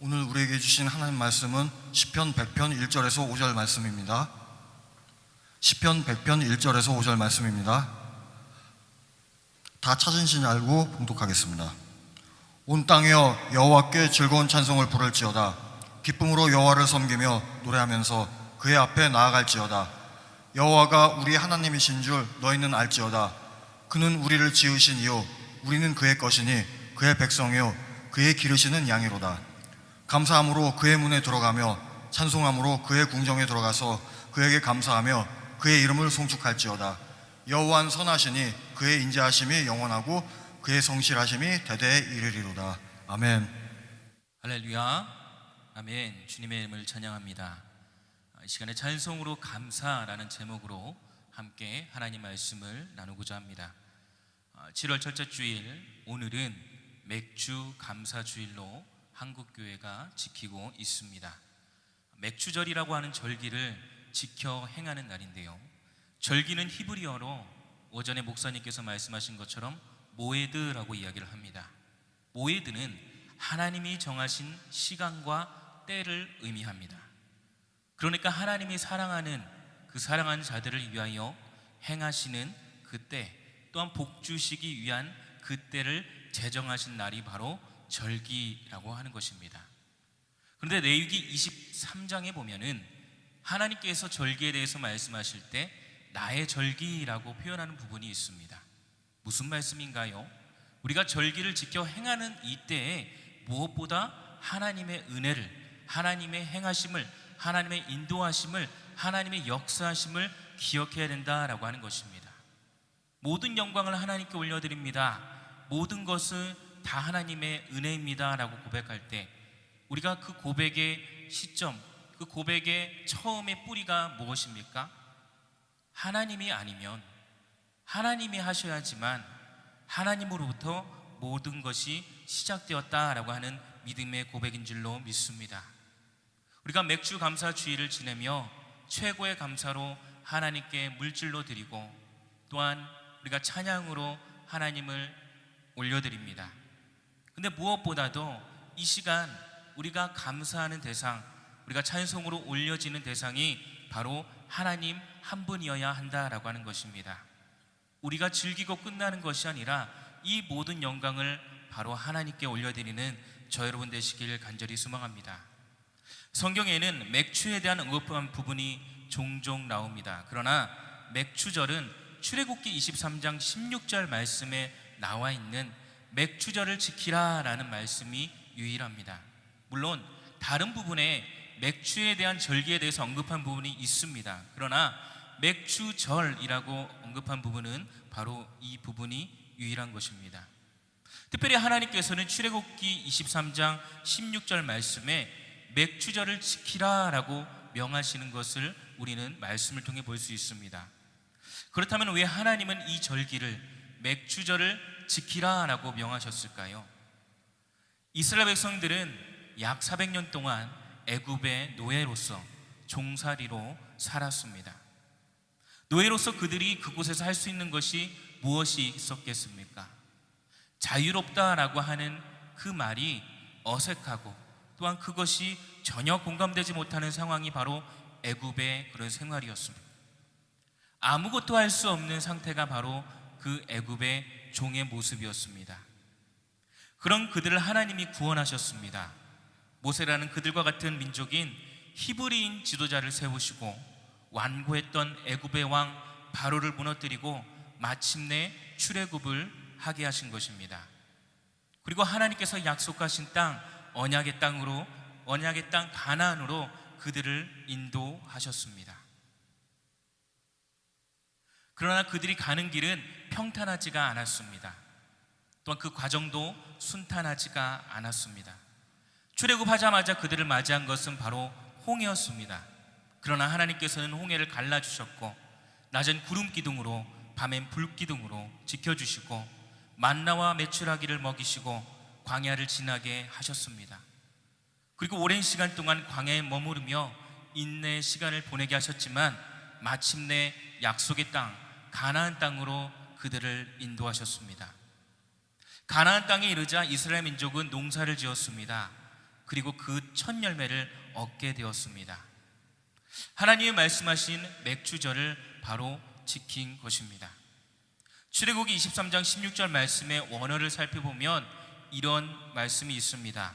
오늘 우리에게 주신 하나님 말씀은 시편 100편 1절에서 5절 말씀입니다. 시편 100편 1절에서 5절 말씀입니다. 다 찾으신지 알고 봉독하겠습니다. 온 땅이여 여호와께 즐거운 찬송을 부를지어다. 기쁨으로 여호와를 섬기며 노래하면서 그의 앞에 나아갈지어다. 여호와가 우리 하나님이신 줄 너희는 알지어다. 그는 우리를 지으신 이요 우리는 그의 것이니 그의 백성이요 그의 기르시는 양이로다. 감사함으로 그의 문에 들어가며 찬송함으로 그의 궁정에 들어가서 그에게 감사하며 그의 이름을 송축할지어다. 여호와는 선하시니 그의 인자하심이 영원하고 그의 성실하심이 대대에 이르리로다. 아멘. 할렐루야. 아멘. 주님의 이름을 찬양합니다. 이 시간에 찬송으로 감사라는 제목으로 함께 하나님 말씀을 나누고자 합니다. 7월 첫째 주일, 오늘은 맥주 감사주일로 한국교회가 지키고 있습니다. 맥주절이라고 하는 절기를 지켜 행하는 날인데요, 절기는 히브리어로 오전에 목사님께서 말씀하신 것처럼 모에드라고 이야기를 합니다. 모에드는 하나님이 정하신 시간과 때를 의미합니다. 그러니까 하나님이 사랑하는 그 사랑하는 자들을 위하여 행하시는 그때, 또한 복주시기 위한 그때를 제정하신 날이 바로 절기라고 하는 것입니다. 그런데 레위기 23장에 보면은 하나님께서 절기에 대해서 말씀하실 때 나의 절기라고 표현하는 부분이 있습니다. 무슨 말씀인가요? 우리가 절기를 지켜 행하는 이때에 무엇보다 하나님의 은혜를, 하나님의 행하심을, 하나님의 인도하심을, 하나님의 역사하심을 기억해야 된다라고 하는 것입니다. 모든 영광을 하나님께 올려드립니다, 모든 것은 다 하나님의 은혜입니다 라고 고백할 때, 우리가 그 고백의 시점, 그 고백의 처음의 뿌리가 무엇입니까? 하나님이 아니면, 하나님이 하셔야지만 하나님으로부터 모든 것이 시작되었다라고 하는 믿음의 고백인 줄로 믿습니다. 우리가 맥주 감사 주일을 지내며 최고의 감사로 하나님께 물질로 드리고, 또한 우리가 찬양으로 하나님을 올려드립니다. 근데 무엇보다도 이 시간 우리가 감사하는 대상, 우리가 찬송으로 올려지는 대상이 바로 하나님 한 분이어야 한다라고 하는 것입니다. 우리가 즐기고 끝나는 것이 아니라 이 모든 영광을 바로 하나님께 올려드리는 저 여러분 되시길 간절히 소망합니다. 성경에는 맥주에 대한 언급한 부분이 종종 나옵니다. 그러나 맥주절은 출애굽기 23장 16절 말씀에 나와 있는 맥주절을 지키라 라는 말씀이 유일합니다. 물론 다른 부분에 맥주에 대한 절기에 대해서 언급한 부분이 있습니다. 그러나 맥주절이라고 언급한 부분은 바로 이 부분이 유일한 것입니다. 특별히 하나님께서는 출애굽기 23장 16절 말씀에 맥주절을 지키라 라고 명하시는 것을 우리는 말씀을 통해 볼 수 있습니다. 그렇다면 왜 하나님은 이 절기를, 맥주절을 지키라 라고 명하셨을까요? 이스라엘 백성들은 약 400년 동안 애굽의 노예로서, 종살이로 살았습니다. 노예로서 그들이 그곳에서 할 수 있는 것이 무엇이 있었겠습니까? 자유롭다라고 하는 그 말이 어색하고, 또한 그것이 전혀 공감되지 못하는 상황이 바로 애굽의 그런 생활이었습니다. 아무것도 할 수 없는 상태가 바로 그 애굽의 종의 모습이었습니다. 그런 그들을 하나님이 구원하셨습니다. 모세라는 그들과 같은 민족인 히브리인 지도자를 세우시고 완고했던 애굽의 왕 바로를 무너뜨리고 마침내 출애굽을 하게 하신 것입니다. 그리고 하나님께서 약속하신 땅, 언약의 땅으로, 언약의 땅 가나안으로 그들을 인도하셨습니다. 그러나 그들이 가는 길은 평탄하지가 않았습니다. 또한 그 과정도 순탄하지가 않았습니다. 출애굽하자마자 그들을 맞이한 것은 바로 홍해였습니다. 그러나 하나님께서는 홍해를 갈라주셨고, 낮은 구름 기둥으로, 밤엔 불 기둥으로 지켜주시고, 만나와 메추라기를 먹이시고 광야를 지나게 하셨습니다. 그리고 오랜 시간 동안 광야에 머무르며 인내의 시간을 보내게 하셨지만 마침내 약속의 땅, 가나안 땅으로 그들을 인도하셨습니다. 가나안 땅에 이르자 이스라엘 민족은 농사를 지었습니다. 그리고 그 첫 열매를 얻게 되었습니다. 하나님이 말씀하신 맥주절을 바로 지킨 것입니다. 출애굽기 23장 16절 말씀의 원어를 살펴보면 이런 말씀이 있습니다.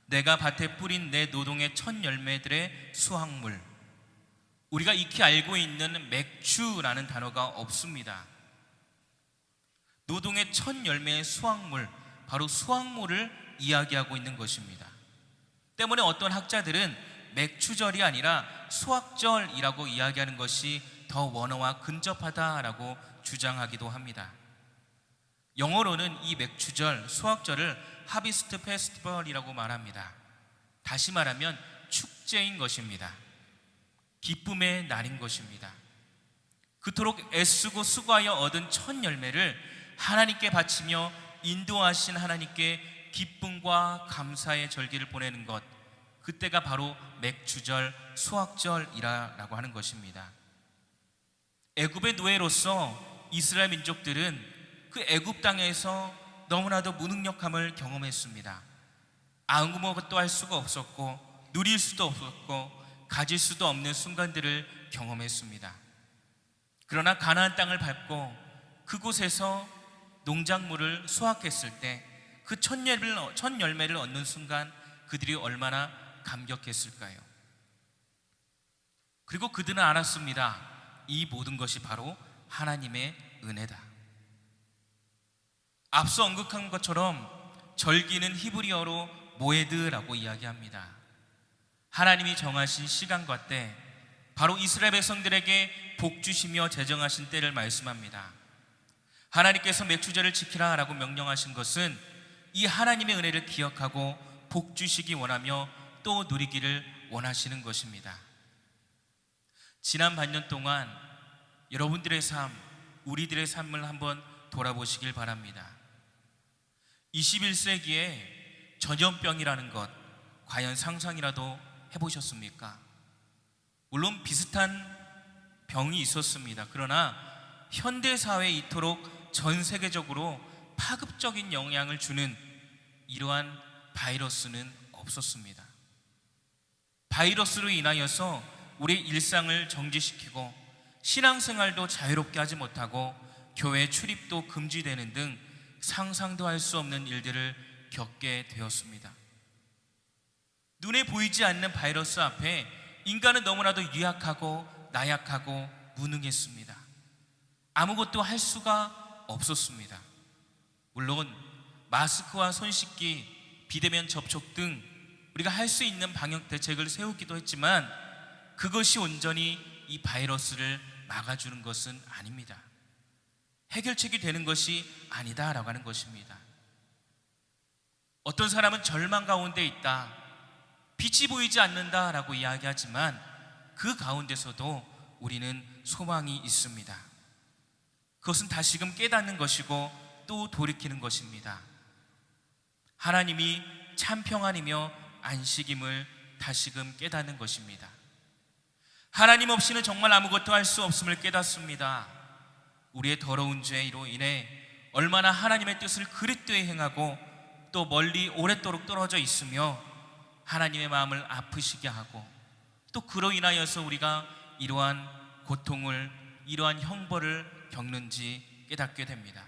내가 밭에 뿌린 내 노동의 첫 열매들의 수확물. 우리가 익히 알고 있는 맥주라는 단어가 없습니다. 노동의 첫 열매의 수확물, 바로 수확물을 이야기하고 있는 것입니다. 때문에 어떤 학자들은 맥주절이 아니라 수확절이라고 이야기하는 것이 더 원어와 근접하다라고 주장하기도 합니다. 영어로는 이 맥주절, 수확절을 하비스트 페스티벌이라고 말합니다. 다시 말하면 축제인 것입니다. 기쁨의 날인 것입니다. 그토록 애쓰고 수고하여 얻은 첫 열매를 하나님께 바치며 인도하신 하나님께 기쁨과 감사의 절기를 보내는 것, 그때가 바로 맥주절, 수확절이라고 하는 것입니다. 애굽의 노예로서 이스라엘 민족들은 그 애굽 땅에서 너무나도 무능력함을 경험했습니다. 아무것도 할 수가 없었고 누릴 수도 없었고 가질 수도 없는 순간들을 경험했습니다. 그러나 가나안 땅을 밟고 그곳에서 농작물을 수확했을 때 그 첫 열매를 얻는 순간 그들이 얼마나 감격했을까요? 그리고 그들은 알았습니다. 이 모든 것이 바로 하나님의 은혜다. 앞서 언급한 것처럼 절기는 히브리어로 모에드라고 이야기합니다. 하나님이 정하신 시간과 때, 바로 이스라엘 백성들에게 복 주시며 제정하신 때를 말씀합니다. 하나님께서 맥주절을 지키라 라고 명령하신 것은 이 하나님의 은혜를 기억하고 복 주시기 원하며 또 누리기를 원하시는 것입니다. 지난 반년 동안 여러분들의 삶, 우리들의 삶을 한번 돌아보시길 바랍니다. 21세기에 전염병이라는 것, 과연 상상이라도 해보셨습니까? 물론 비슷한 병이 있었습니다. 그러나 현대사회에 이토록 전 세계적으로 파급적인 영향을 주는 이러한 바이러스는 없었습니다. 바이러스로 인하여서 우리의 일상을 정지시키고 신앙생활도 자유롭게 하지 못하고 교회 출입도 금지되는 등 상상도 할 수 없는 일들을 겪게 되었습니다. 눈에 보이지 않는 바이러스 앞에 인간은 너무나도 유약하고 나약하고 무능했습니다. 아무것도 할 수가 없었습니다. 물론 마스크와 손 씻기, 비대면 접촉 등 우리가 할 수 있는 방역 대책을 세우기도 했지만 그것이 온전히 이 바이러스를 막아주는 것은 아닙니다. 해결책이 되는 것이 아니다라고 하는 것입니다. 어떤 사람은 절망 가운데 있다, 빛이 보이지 않는다라고 이야기하지만 그 가운데서도 우리는 소망이 있습니다. 그것은 다시금 깨닫는 것이고 또 돌이키는 것입니다. 하나님이 참 평안이며 안식임을 다시금 깨닫는 것입니다. 하나님 없이는 정말 아무것도 할 수 없음을 깨닫습니다. 우리의 더러운 죄로 인해 얼마나 하나님의 뜻을 그릇되이 행하고 또 멀리 오랫도록 떨어져 있으며 하나님의 마음을 아프시게 하고 또 그로 인하여서 우리가 이러한 고통을, 이러한 형벌을 겪는지 깨닫게 됩니다.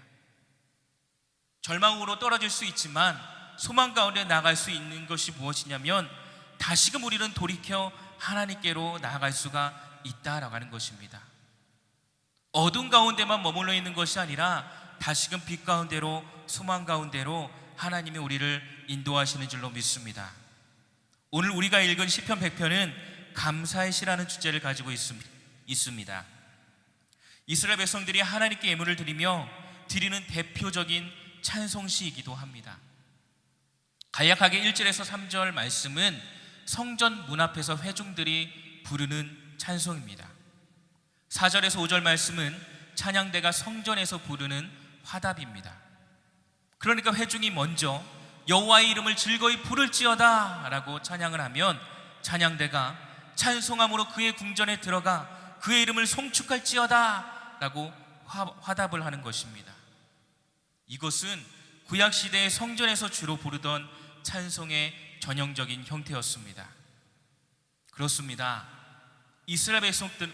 절망으로 떨어질 수 있지만 소망 가운데 나아갈 수 있는 것이 무엇이냐면 다시금 우리는 돌이켜 하나님께로 나아갈 수가 있다라고 하는 것입니다. 어둠 가운데만 머물러 있는 것이 아니라 다시금 빛 가운데로, 소망 가운데로 하나님이 우리를 인도하시는 줄로 믿습니다. 오늘 우리가 읽은 시편 100편은 감사의 시라는 주제를 가지고 있습니다. 이스라엘 백성들이 하나님께 예물을 드리며 드리는 대표적인 찬송시이기도 합니다. 간략하게 1절에서 3절 말씀은 성전 문 앞에서 회중들이 부르는 찬송입니다. 4절에서 5절 말씀은 찬양대가 성전에서 부르는 화답입니다. 그러니까 회중이 먼저 여호와의 이름을 즐거이 부를지어다 라고 찬양을 하면 찬양대가 찬송함으로 그의 궁전에 들어가 그의 이름을 송축할지어다 라고 화답을 하는 것입니다. 이것은 구약시대의 성전에서 주로 부르던 찬송의 전형적인 형태였습니다. 그렇습니다. 이스라엘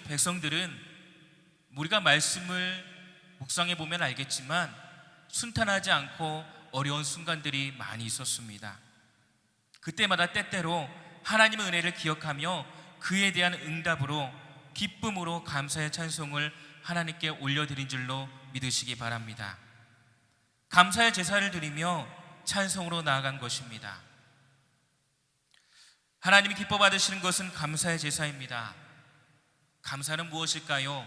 백성들은 우리가 말씀을 묵상해 보면 알겠지만 순탄하지 않고 어려운 순간들이 많이 있었습니다. 그때마다 때때로 하나님의 은혜를 기억하며 그에 대한 응답으로 기쁨으로 감사의 찬송을 하나님께 올려드린 줄로 믿으시기 바랍니다. 감사의 제사를 드리며 찬송으로 나아간 것입니다. 하나님이 기뻐 받으시는 것은 감사의 제사입니다. 감사는 무엇일까요?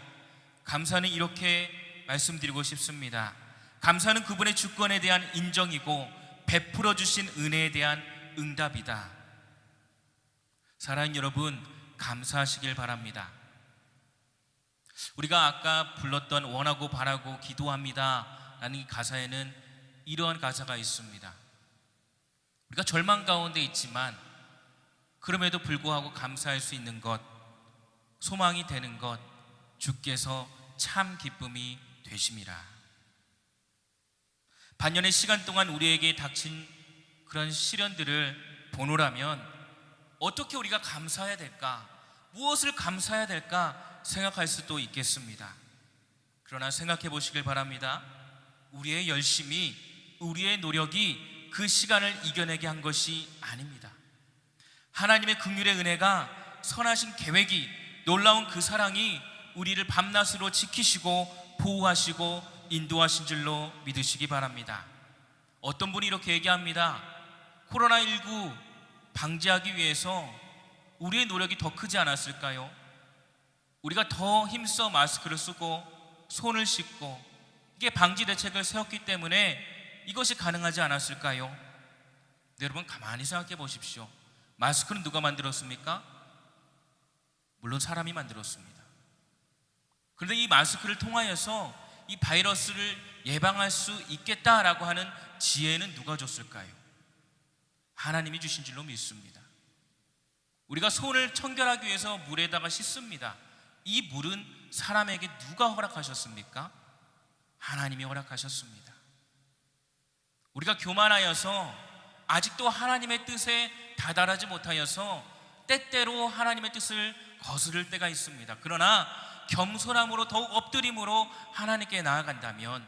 감사는 이렇게 말씀드리고 싶습니다. 감사는 그분의 주권에 대한 인정이고 베풀어 주신 은혜에 대한 응답이다. 사랑하는 여러분, 감사하시길 바랍니다. 우리가 아까 불렀던 원하고 바라고 기도합니다 라는 이 가사에는 이러한 가사가 있습니다. 우리가 절망 가운데 있지만 그럼에도 불구하고 감사할 수 있는 것, 소망이 되는 것, 주께서 참 기쁨이 되심이라. 반년의 시간 동안 우리에게 닥친 그런 시련들을 보노라면 어떻게 우리가 감사해야 될까? 무엇을 감사해야 될까 생각할 수도 있겠습니다. 그러나 생각해 보시길 바랍니다. 우리의 열심이, 우리의 노력이 그 시간을 이겨내게 한 것이 아닙니다. 하나님의 긍휼의 은혜가, 선하신 계획이, 놀라운 그 사랑이 우리를 밤낮으로 지키시고 보호하시고 인도하신 줄로 믿으시기 바랍니다. 어떤 분이 이렇게 얘기합니다. 코로나19 방지하기 위해서 우리의 노력이 더 크지 않았을까요? 우리가 더 힘써 마스크를 쓰고 손을 씻고 이게 방지 대책을 세웠기 때문에 이것이 가능하지 않았을까요? 네, 여러분 가만히 생각해 보십시오. 마스크는 누가 만들었습니까? 물론 사람이 만들었습니다. 그런데 이 마스크를 통하여서 이 바이러스를 예방할 수 있겠다라고 하는 지혜는 누가 줬을까요? 하나님이 주신 줄로 믿습니다. 우리가 손을 청결하기 위해서 물에다가 씻습니다. 이 물은 사람에게 누가 허락하셨습니까? 하나님이 허락하셨습니다. 우리가 교만하여서 아직도 하나님의 뜻에 다다르지 못하여서 때때로 하나님의 뜻을 거스를 때가 있습니다. 그러나 겸손함으로 더욱 엎드림으로 하나님께 나아간다면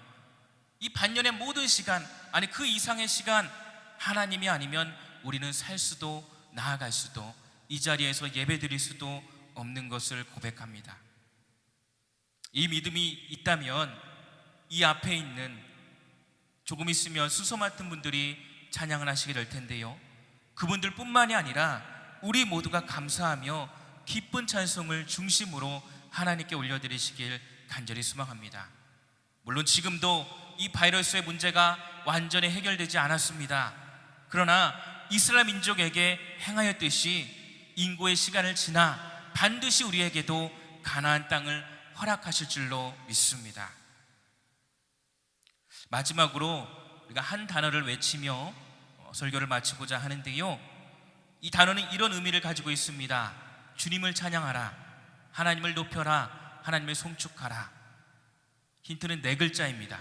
이 반년의 모든 시간, 아니 그 이상의 시간 하나님이 아니면 우리는 살 수도 나아갈 수도 이 자리에서 예배드릴 수도 없는 것을 고백합니다. 이 믿음이 있다면 이 앞에 있는 조금 있으면 수소 맡은 분들이 찬양을 하시게 될 텐데요, 그분들 뿐만이 아니라 우리 모두가 감사하며 기쁜 찬송을 중심으로 하나님께 올려드리시길 간절히 소망합니다. 물론 지금도 이 바이러스의 문제가 완전히 해결되지 않았습니다. 그러나 이스라엘 민족에게 행하였듯이 인고의 시간을 지나 반드시 우리에게도 가나안 땅을 허락하실 줄로 믿습니다. 마지막으로 우리가 한 단어를 외치며 설교를 마치고자 하는데요, 이 단어는 이런 의미를 가지고 있습니다. 주님을 찬양하라, 하나님을 높여라, 하나님을 송축하라. 힌트는 4글자입니다.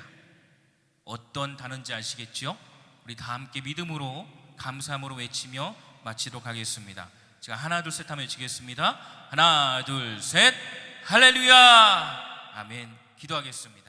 어떤 단어인지 아시겠죠? 우리 다 함께 믿음으로 감사함으로 외치며 마치도록 하겠습니다. 제가 하나 둘 셋 하면 외치겠습니다. 하나 둘 셋, 할렐루야, 아멘. 기도하겠습니다.